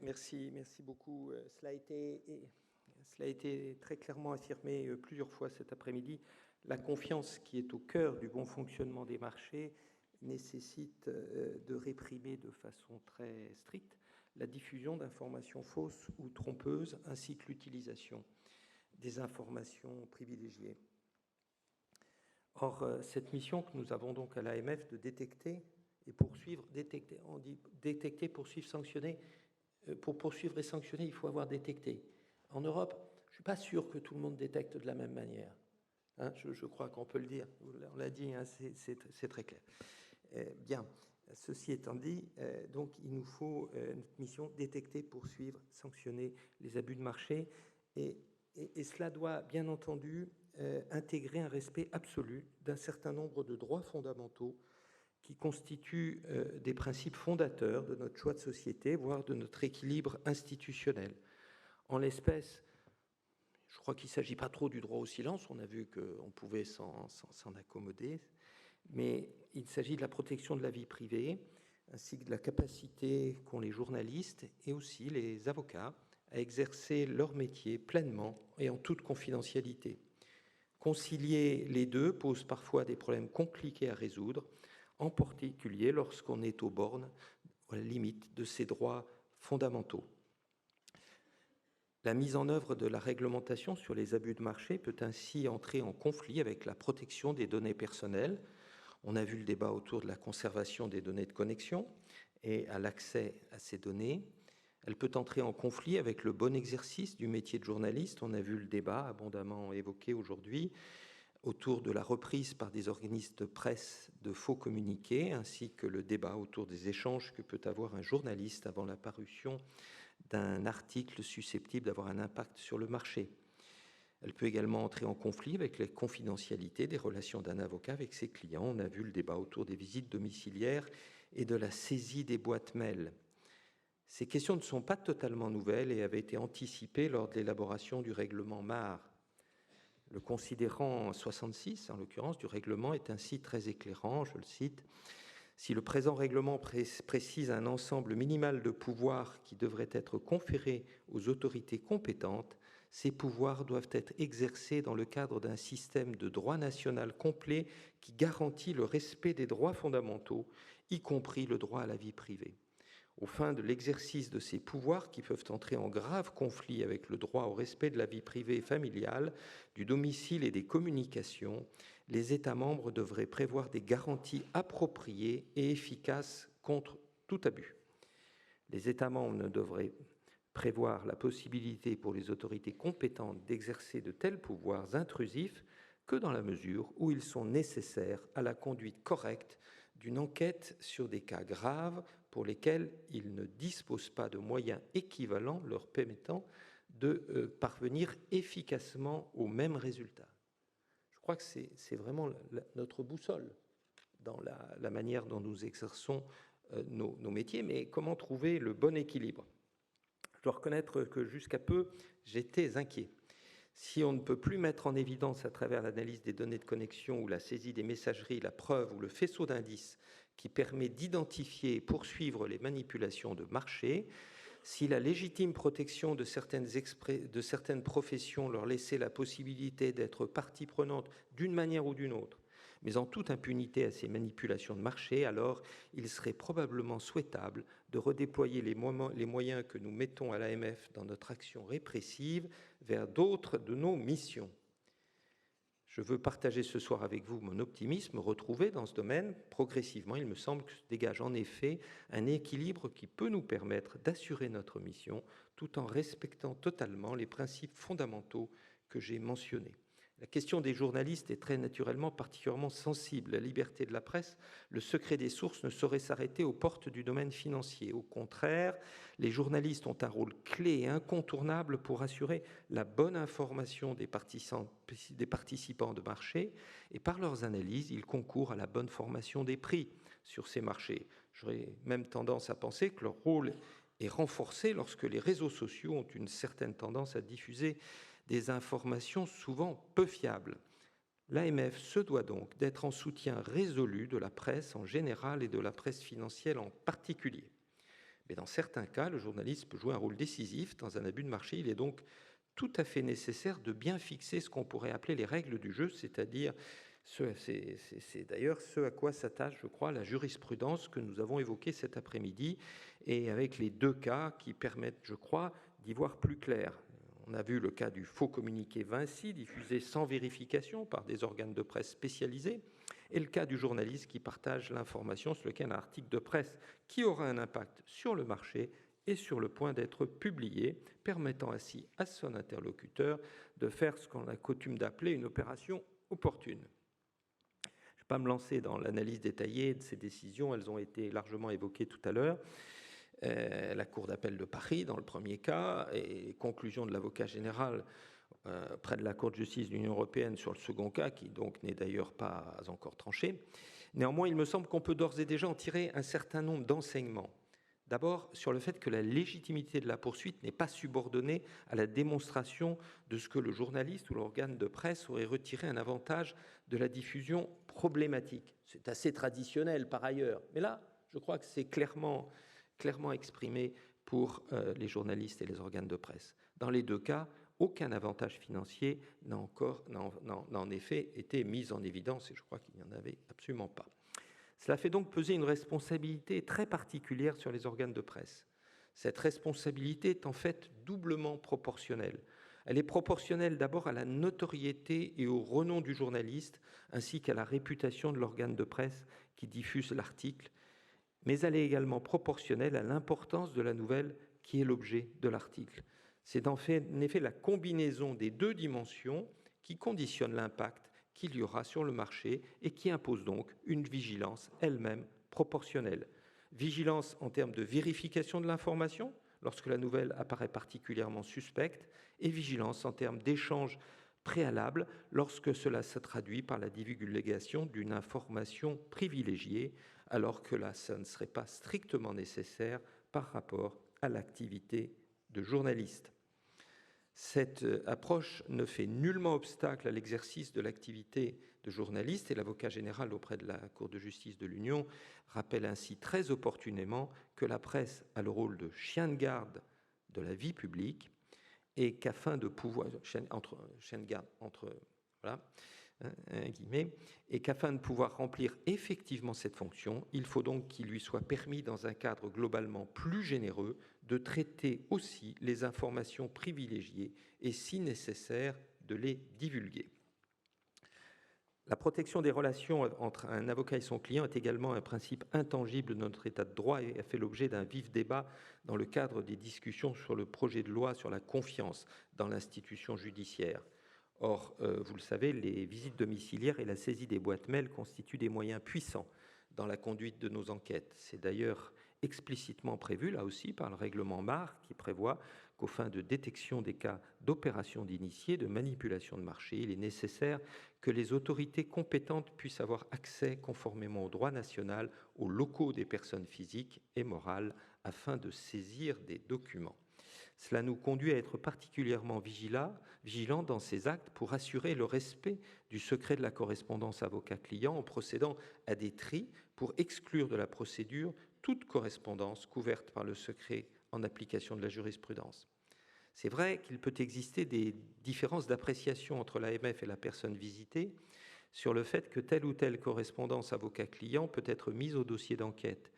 Merci beaucoup. Cela a été très clairement affirmé plusieurs fois cet après-midi. La confiance qui est au cœur du bon fonctionnement des marchés nécessite de réprimer de façon très stricte la diffusion d'informations fausses ou trompeuses, ainsi que l'utilisation des informations privilégiées. Or, cette mission que nous avons donc à l'AMF de détecter et poursuivre, on dit détecter, poursuivre, sanctionner. Pour poursuivre et sanctionner, il faut avoir détecté. En Europe, je ne suis pas sûr que tout le monde détecte de la même manière. Hein, je crois qu'on peut le dire. On l'a dit, hein, c'est très clair. Bien, ceci étant dit, donc il nous faut notre mission détecter, poursuivre, sanctionner les abus de marché. Et cela doit, bien entendu, intégrer un respect absolu d'un certain nombre de droits fondamentaux qui constituent des principes fondateurs de notre choix de société, voire de notre équilibre institutionnel. En l'espèce, je crois qu'il ne s'agit pas trop du droit au silence, on a vu qu'on pouvait s'en accommoder, mais il s'agit de la protection de la vie privée, ainsi que de la capacité qu'ont les journalistes et aussi les avocats à exercer leur métier pleinement et en toute confidentialité. Concilier les deux pose parfois des problèmes compliqués à résoudre, en particulier lorsqu'on est aux bornes, à la limite de ces droits fondamentaux. La mise en œuvre de la réglementation sur les abus de marché peut ainsi entrer en conflit avec la protection des données personnelles. On a vu le débat autour de la conservation des données de connexion et à l'accès à ces données. Elle peut entrer en conflit avec le bon exercice du métier de journaliste. On a vu le débat abondamment évoqué aujourd'hui autour de la reprise par des organismes de presse de faux communiqués, ainsi que le débat autour des échanges que peut avoir un journaliste avant la parution d'un article susceptible d'avoir un impact sur le marché. Elle peut également entrer en conflit avec la confidentialité des relations d'un avocat avec ses clients. On a vu le débat autour des visites domiciliaires et de la saisie des boîtes mail. Ces questions ne sont pas totalement nouvelles et avaient été anticipées lors de l'élaboration du règlement MAR. Le considérant 66, en l'occurrence, du règlement est ainsi très éclairant, je le cite. Si le présent règlement précise un ensemble minimal de pouvoirs qui devraient être conférés aux autorités compétentes, ces pouvoirs doivent être exercés dans le cadre d'un système de droit national complet qui garantit le respect des droits fondamentaux, y compris le droit à la vie privée. Aux fins de l'exercice de ces pouvoirs qui peuvent entrer en grave conflit avec le droit au respect de la vie privée et familiale, du domicile et des communications, les États membres devraient prévoir des garanties appropriées et efficaces contre tout abus. Les États membres ne devraient prévoir la possibilité pour les autorités compétentes d'exercer de tels pouvoirs intrusifs que dans la mesure où ils sont nécessaires à la conduite correcte d'une enquête sur des cas graves pour lesquels ils ne disposent pas de moyens équivalents leur permettant de parvenir efficacement au même résultat. Je crois que c'est vraiment notre boussole dans la manière dont nous exerçons nos métiers, mais comment trouver le bon équilibre? Je dois reconnaître que jusqu'à peu, j'étais inquiet. Si on ne peut plus mettre en évidence à travers l'analyse des données de connexion ou la saisie des messageries la preuve ou le faisceau d'indices qui permet d'identifier et poursuivre les manipulations de marché, si la légitime protection de certaines professions leur laissait la possibilité d'être partie prenante d'une manière ou d'une autre, mais en toute impunité à ces manipulations de marché, alors il serait probablement souhaitable de redéployer les moyens que nous mettons à l'AMF dans notre action répressive vers d'autres de nos missions. Je veux partager ce soir avec vous mon optimisme retrouvé dans ce domaine. Progressivement, il me semble que se dégage en effet un équilibre qui peut nous permettre d'assurer notre mission tout en respectant totalement les principes fondamentaux que j'ai mentionnés. La question des journalistes est très naturellement particulièrement sensible. La liberté de la presse, le secret des sources ne saurait s'arrêter aux portes du domaine financier. Au contraire, les journalistes ont un rôle clé et incontournable pour assurer la bonne information des participants de marché et par leurs analyses, ils concourent à la bonne formation des prix sur ces marchés. J'aurais même tendance à penser que leur rôle est renforcé lorsque les réseaux sociaux ont une certaine tendance à diffuser des informations souvent peu fiables. L'AMF se doit donc d'être en soutien résolu de la presse en général et de la presse financière en particulier. Mais dans certains cas, le journaliste peut jouer un rôle décisif dans un abus de marché. Il est donc tout à fait nécessaire de bien fixer ce qu'on pourrait appeler les règles du jeu, c'est-à-dire, c'est d'ailleurs ce à quoi s'attache, je crois, la jurisprudence que nous avons évoquée cet après-midi, et avec les deux cas qui permettent, je crois, d'y voir plus clair. On a vu le cas du faux communiqué Vinci, diffusé sans vérification par des organes de presse spécialisés, et le cas du journaliste qui partage l'information sur lequel un article de presse qui aura un impact sur le marché est sur le point d'être publié, permettant ainsi à son interlocuteur de faire ce qu'on a coutume d'appeler une opération opportune. Je ne vais pas me lancer dans l'analyse détaillée de ces décisions, elles ont été largement évoquées tout à l'heure. La Cour d'appel de Paris dans le premier cas, et conclusion de l'avocat général près de la Cour de justice de l'Union européenne sur le second cas, qui donc n'est d'ailleurs pas encore tranché. Néanmoins, il me semble qu'on peut d'ores et déjà en tirer un certain nombre d'enseignements. D'abord, sur le fait que la légitimité de la poursuite n'est pas subordonnée à la démonstration de ce que le journaliste ou l'organe de presse aurait retiré un avantage de la diffusion problématique. C'est assez traditionnel par ailleurs, mais là, je crois que c'est clairement exprimé pour les journalistes et les organes de presse. Dans les deux cas, aucun avantage financier n'a en effet été mis en évidence, et je crois qu'il n'y en avait absolument pas. Cela fait donc peser une responsabilité très particulière sur les organes de presse. Cette responsabilité est en fait doublement proportionnelle. Elle est proportionnelle d'abord à la notoriété et au renom du journaliste, ainsi qu'à la réputation de l'organe de presse qui diffuse l'article, mais elle est également proportionnelle à l'importance de la nouvelle qui est l'objet de l'article. C'est en effet la combinaison des deux dimensions qui conditionne l'impact qu'il y aura sur le marché et qui impose donc une vigilance elle-même proportionnelle. Vigilance en termes de vérification de l'information, lorsque la nouvelle apparaît particulièrement suspecte, et vigilance en termes d'échange préalable, lorsque cela se traduit par la divulgation d'une information privilégiée, alors que là, ça ne serait pas strictement nécessaire par rapport à l'activité de journaliste. Cette approche ne fait nullement obstacle à l'exercice de l'activité de journaliste et l'avocat général auprès de la Cour de justice de l'Union rappelle ainsi très opportunément que la presse a le rôle de chien de garde de la vie publique et qu'afin de pouvoir et qu'afin de pouvoir remplir effectivement cette fonction, il faut donc qu'il lui soit permis, dans un cadre globalement plus généreux, de traiter aussi les informations privilégiées et, si nécessaire, de les divulguer. La protection des relations entre un avocat et son client est également un principe intangible de notre état de droit et a fait l'objet d'un vif débat dans le cadre des discussions sur le projet de loi sur la confiance dans l'institution judiciaire. Or, vous le savez, les visites domiciliaires et la saisie des boîtes mail constituent des moyens puissants dans la conduite de nos enquêtes. C'est d'ailleurs explicitement prévu, là aussi, par le règlement MAR, qui prévoit qu'aux fins de détection des cas d'opérations d'initiés, de manipulation de marché, il est nécessaire que les autorités compétentes puissent avoir accès, conformément au droit national, aux locaux des personnes physiques et morales afin de saisir des documents. Cela nous conduit à être particulièrement vigilants dans ces actes pour assurer le respect du secret de la correspondance avocat-client en procédant à des tris pour exclure de la procédure toute correspondance couverte par le secret en application de la jurisprudence. C'est vrai qu'il peut exister des différences d'appréciation entre l'AMF et la personne visitée sur le fait que telle ou telle correspondance avocat-client peut être mise au dossier d'enquête.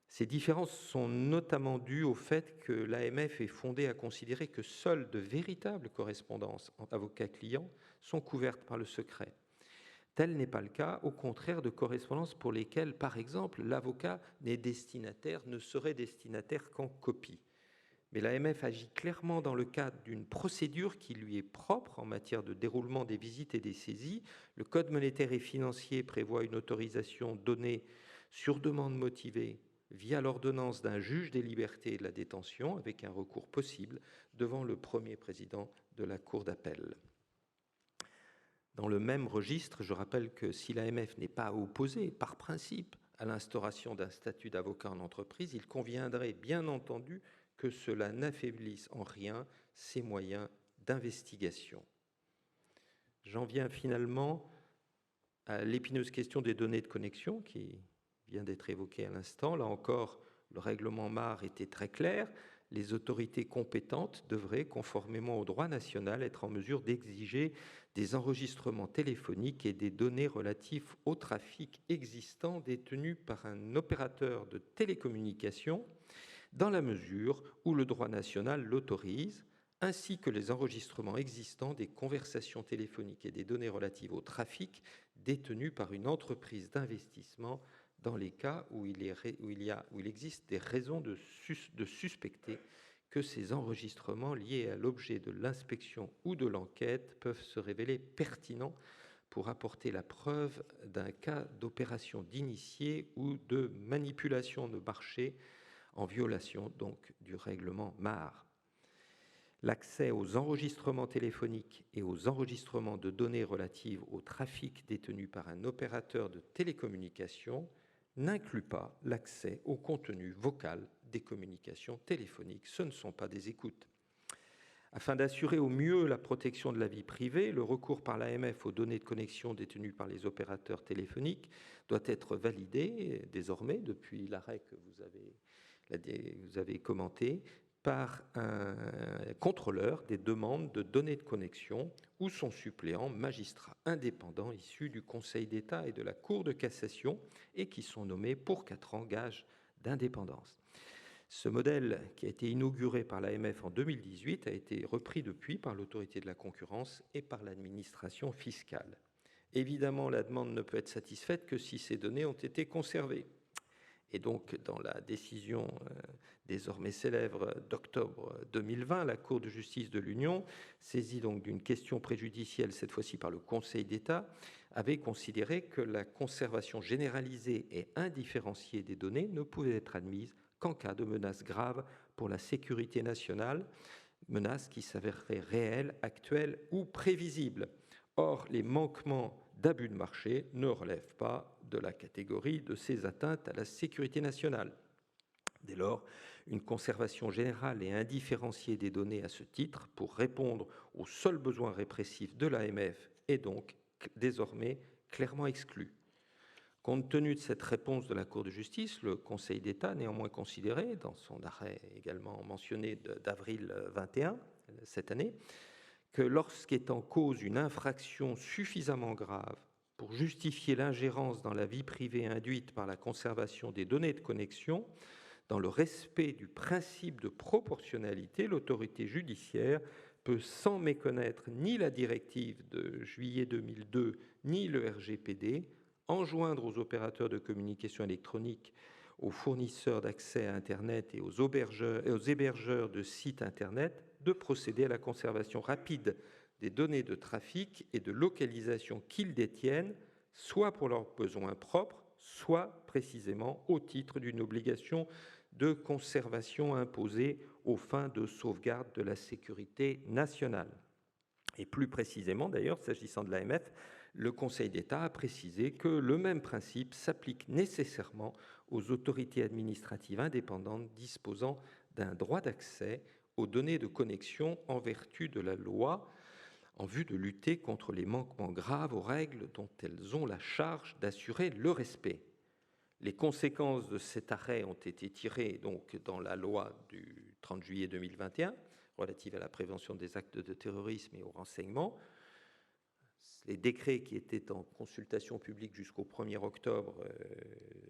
Ces différences sont notamment dues au fait que l'AMF est fondée à considérer que seules de véritables correspondances entre avocat-client sont couvertes par le secret. Tel n'est pas le cas, au contraire, de correspondances pour lesquelles, par exemple, l'avocat ne serait destinataire qu'en copie. Mais l'AMF agit clairement dans le cadre d'une procédure qui lui est propre en matière de déroulement des visites et des saisies. Le Code monétaire et financier prévoit une autorisation donnée sur demande motivée via l'ordonnance d'un juge des libertés et de la détention, avec un recours possible devant le premier président de la Cour d'appel. Dans le même registre, je rappelle que si l'AMF n'est pas opposée, par principe, à l'instauration d'un statut d'avocat en entreprise, il conviendrait bien entendu que cela n'affaiblisse en rien ses moyens d'investigation. J'en viens finalement à l'épineuse question des données de connexion qui vient d'être évoquée à l'instant. Là encore, Le règlement MAR était très clair. Les autorités compétentes devraient, conformément au droit national, être en mesure d'exiger des enregistrements téléphoniques et des données relatives au trafic existant détenues par un opérateur de télécommunications dans la mesure où le droit national l'autorise, ainsi que les enregistrements existants des conversations téléphoniques et des données relatives au trafic détenues par une entreprise d'investissement dans les cas où il existe des raisons de suspecter que ces enregistrements liés à l'objet de l'inspection ou de l'enquête peuvent se révéler pertinents pour apporter la preuve d'un cas d'opération d'initié ou de manipulation de marché en violation donc du règlement MAR. L'accès aux enregistrements téléphoniques et aux enregistrements de données relatives au trafic détenu par un opérateur de télécommunications n'inclut pas l'accès au contenu vocal des communications téléphoniques. Ce ne sont pas des écoutes. Afin d'assurer au mieux la protection de la vie privée, le recours par l'AMF aux données de connexion détenues par les opérateurs téléphoniques doit être validé désormais, depuis l'arrêt que vous avez commenté, par un contrôleur des demandes de données de connexion ou son suppléant magistrat indépendant issu du Conseil d'État et de la Cour de cassation et qui sont nommés pour 4 ans gage d'indépendance. Ce modèle, qui a été inauguré par l'AMF en 2018, a été repris depuis par l'autorité de la concurrence et par l'administration fiscale. Évidemment, la demande ne peut être satisfaite que si ces données ont été conservées. Et donc, dans la décision désormais célèbre d'octobre 2020, la Cour de justice de l'Union, saisie donc d'une question préjudicielle, cette fois-ci par le Conseil d'État, avait considéré que la conservation généralisée et indifférenciée des données ne pouvait être admise qu'en cas de menace grave pour la sécurité nationale, menace qui s'avérerait réelle, actuelle ou prévisible. Or, les manquements d'abus de marché ne relèvent pas de la catégorie de ces atteintes à la sécurité nationale. Dès lors, une conservation générale et indifférenciée des données à ce titre, pour répondre aux seuls besoins répressifs de l'AMF, est donc désormais clairement exclue. Compte tenu de cette réponse de la Cour de justice, le Conseil d'État a néanmoins considéré, dans son arrêt également mentionné d'avril 21, cette année, que lorsqu'est en cause une infraction suffisamment grave pour justifier l'ingérence dans la vie privée induite par la conservation des données de connexion, dans le respect du principe de proportionnalité, l'autorité judiciaire peut, sans méconnaître ni la directive de juillet 2002 ni le RGPD, enjoindre aux opérateurs de communication électronique, aux fournisseurs d'accès à Internet et aux hébergeurs de sites Internet de procéder à la conservation rapide des données de trafic et de localisation qu'ils détiennent, soit pour leurs besoins propres, soit précisément au titre d'une obligation de conservation imposée aux fins de sauvegarde de la sécurité nationale. Et plus précisément, d'ailleurs, s'agissant de l'AMF, le Conseil d'État a précisé que le même principe s'applique nécessairement aux autorités administratives indépendantes disposant d'un droit d'accès aux données de connexion en vertu de la loi, en vue de lutter contre les manquements graves aux règles dont elles ont la charge d'assurer le respect. Les conséquences de cet arrêt ont été tirées donc dans la loi du 30 juillet 2021 relative à la prévention des actes de terrorisme et au renseignement. Les décrets qui étaient en consultation publique jusqu'au 1er octobre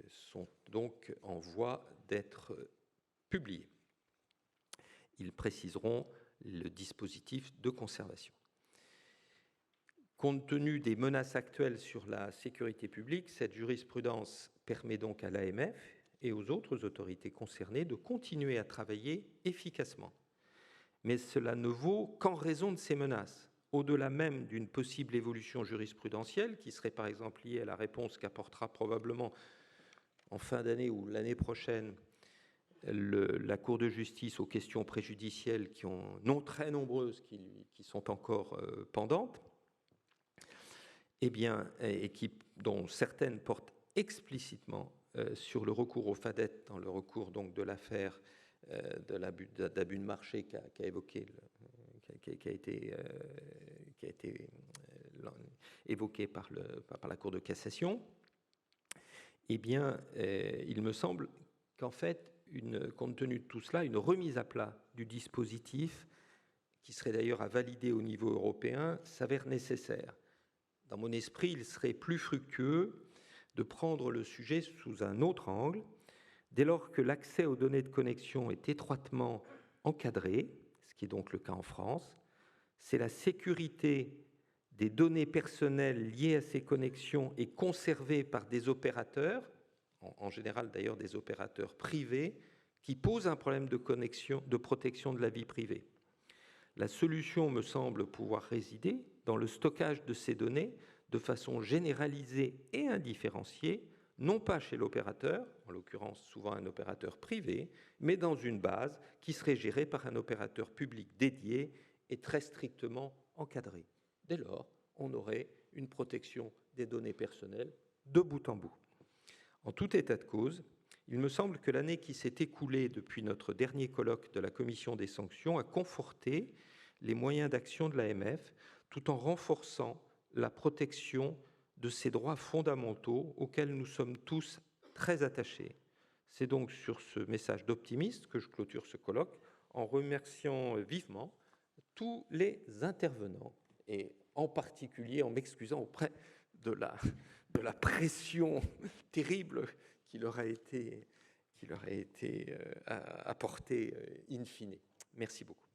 sont donc en voie d'être publiés. Ils préciseront le dispositif de conservation. Compte tenu des menaces actuelles sur la sécurité publique, cette jurisprudence permet donc à l'AMF et aux autres autorités concernées de continuer à travailler efficacement. Mais cela ne vaut qu'en raison de ces menaces. Au-delà même d'une possible évolution jurisprudentielle, qui serait par exemple liée à la réponse qu'apportera probablement en fin d'année ou l'année prochaine la Cour de justice aux questions préjudicielles non très nombreuses qui sont encore pendantes, dont certaines portent explicitement sur le recours au FADET dans le recours donc de l'affaire d'abus de marché qui a été évoqué par la Cour de cassation, il me semble qu'en fait, compte tenu de tout cela, une remise à plat du dispositif, qui serait d'ailleurs à valider au niveau européen, s'avère nécessaire. Dans mon esprit, il serait plus fructueux de prendre le sujet sous un autre angle, dès lors que l'accès aux données de connexion est étroitement encadré, ce qui est donc le cas en France. C'est la sécurité des données personnelles liées à ces connexions est conservée par des opérateurs, en général d'ailleurs des opérateurs privés, qui posent un problème de connexion, de protection de la vie privée. La solution me semble pouvoir résider dans le stockage de ces données de façon généralisée et indifférenciée, non pas chez l'opérateur, en l'occurrence souvent un opérateur privé, mais dans une base qui serait gérée par un opérateur public dédié et très strictement encadré. Dès lors, on aurait une protection des données personnelles de bout en bout. En tout état de cause, il me semble que l'année qui s'est écoulée depuis notre dernier colloque de la Commission des sanctions a conforté les moyens d'action de l'AMF tout en renforçant la protection de ces droits fondamentaux auxquels nous sommes tous très attachés. C'est donc sur ce message d'optimisme que je clôture ce colloque en remerciant vivement tous les intervenants et en particulier en m'excusant auprès de la pression terrible qui leur a été apportée in fine. Merci beaucoup.